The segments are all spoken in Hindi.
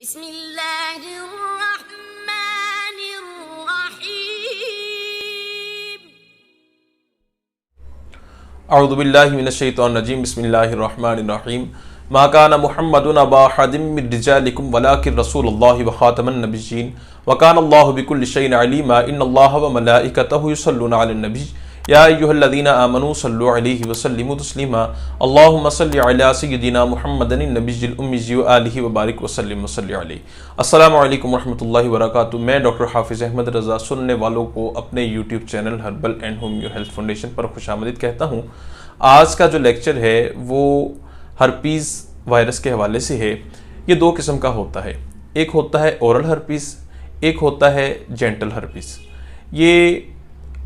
बिस्मिल्लाहिर्रहमानिर्रहीम। अऊज़ुबिल्लाहि मिनश्शैतानिर्रजीम। बिस्मिल्लाहिर्रहमानिर्रहीम। मा काना मुहम्मदुन अबा अहदिम मिन रिजालिकुम वलाकिन रसूलुल्लाहि व खातमन नबिय्यीन व कानल्लाहु बिकुल्लि शैइन अलीमा। इन्नल्लाहा व मलाइकतहु युसल्लूना अलन नबी या अय्युहल्लज़ीना आमनू सल्लु अलैहि व सल्लिमू तस्लीमा। अल्लाहुम्मा सल्लि अला सय्यिदिना मुहम्मदिन नबिय्यिल उम्मी व आलिहि व बारिक व सल्लिम व सल्लि अलैहि। अस्सलामु अलैकुम रहमतुल्लाहि व बरकातुहू। मैं डॉक्टर हाफिज़ अहमद रज़ा सुनने वालों को अपने YouTube channel herbal and homeo health foundation पर खुशामदीद कहता हूँ। आज का जो लेक्चर है वो हर्पीज़ वायरस के हवाले से है। ये दो किस्म का होता है, एक होता है ओरल हर्पीज़, एक होता है जेंटल हर्पीज़। ये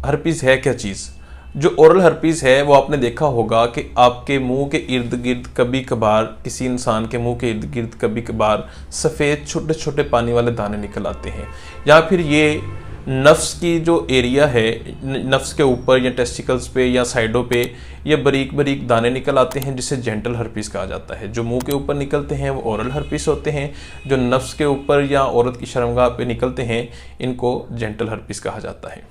हर्पीज़ है क्या चीज़? जो ओरल हर्पीज़ है वो आपने देखा होगा कि आपके मुंह के इर्द गिर्द कभी कभार, किसी इंसान के मुंह के इर्द गिर्द कभी कभार सफ़ेद छोटे छोटे पानी वाले दाने निकल आते हैं, या फिर ये नफ्स की जो एरिया है, नफ्स के ऊपर या टेस्टिकल्स पे या साइडों पे ये बारीक बारीक दाने निकल आते हैं, जिसे जेंटल हर्पीज़ कहा जाता है। जो मुंह के ऊपर निकलते हैं वो ओरल हर्पीज़ होते हैं, जो नफ्स के ऊपर या औरत की शर्मगाह पे निकलते हैं इनको जेंटल हर्पीज़ कहा जाता है।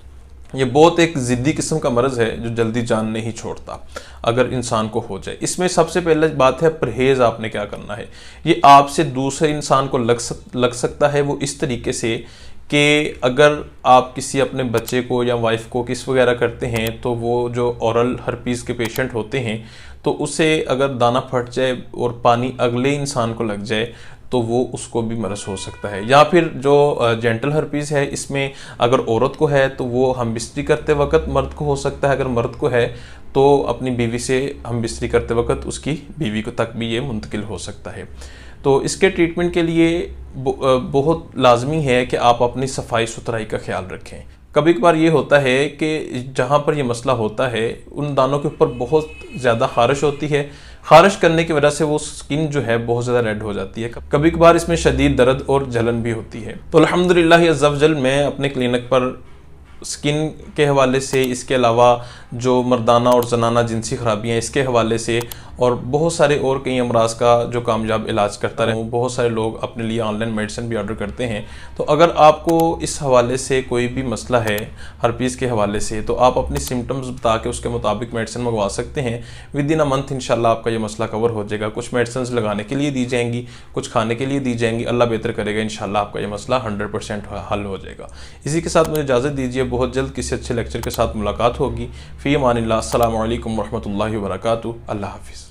ये बहुत एक ज़िद्दी किस्म का मर्ज़ है जो जल्दी जान नहीं छोड़ता अगर इंसान को हो जाए। इसमें सबसे पहले बात है परहेज़। आपने क्या करना है, ये आपसे दूसरे इंसान को लग सकता है वो इस तरीके से कि अगर आप किसी अपने बच्चे को या वाइफ को किस वगैरह करते हैं तो वो जो ओरल हर्पीज़ के पेशेंट होते हैं तो उसे अगर दाना फट जाए और पानी अगले इंसान को लग जाए तो वो उसको भी मरज़ हो सकता है। या फिर जो जेंटल हर्पीज़ है इसमें अगर औरत को है तो वो हम बिस्तरी करते वक्त मर्द को हो सकता है, अगर मर्द को है तो अपनी बीवी से हम बिस्तरी करते वक्त उसकी बीवी को तक भी ये मुंतकिल हो सकता है। तो इसके ट्रीटमेंट के लिए बहुत लाजमी है कि आप अपनी सफाई सुथराई का ख्याल रखें। कभी कभार ये होता है कि जहाँ पर ये मसला होता है उन दानों के ऊपर बहुत ज़्यादा खारिश होती है, खारिश करने की वजह से वो स्किन जो है बहुत ज़्यादा रेड हो जाती है। कभी कभार इसमें शदीद दर्द और जलन भी होती है। तो अल्हम्दुलिल्लाह अज़्ज़ व जल मैं अपने क्लिनिक पर स्किन के हवाले से, इसके अलावा जो मर्दाना और जनाना जिनसी खराबियाँ इसके हवाले से और बहुत सारे और कई अमराज का जो कामयाब इलाज करता रहे। बहुत सारे लोग अपने लिए ऑनलाइन मेडिसिन भी ऑर्डर करते हैं। तो अगर आपको इस हवाले से कोई भी मसला है हर्पीज़ के हवाले से तो आप अपनी सिम्टम्स बता के उसके मुताबिक मेडिसिन मंगवा सकते हैं। विद इन अ मंथ इंशाल्लाह आपका ये मसला कवर हो जाएगा। कुछ मेडिसिन लगाने के लिए दी जाएंगी, कुछ खाने के लिए दी जाएंगी। अल्लाह बेहतर करेगा, इंशाल्लाह आपका ये मसला 100% हल हो जाएगा। इसी के साथ मुझे इजाज़त दीजिए, बहुत जल्द किसी अच्छे लेक्चर के साथ मुलाकात होगी। फ़ी अमानिल्लाह। अस्सलामु अलैकुम रहमतुल्लाहि व बरकातुहू। अल्लाह हाफ़िज़।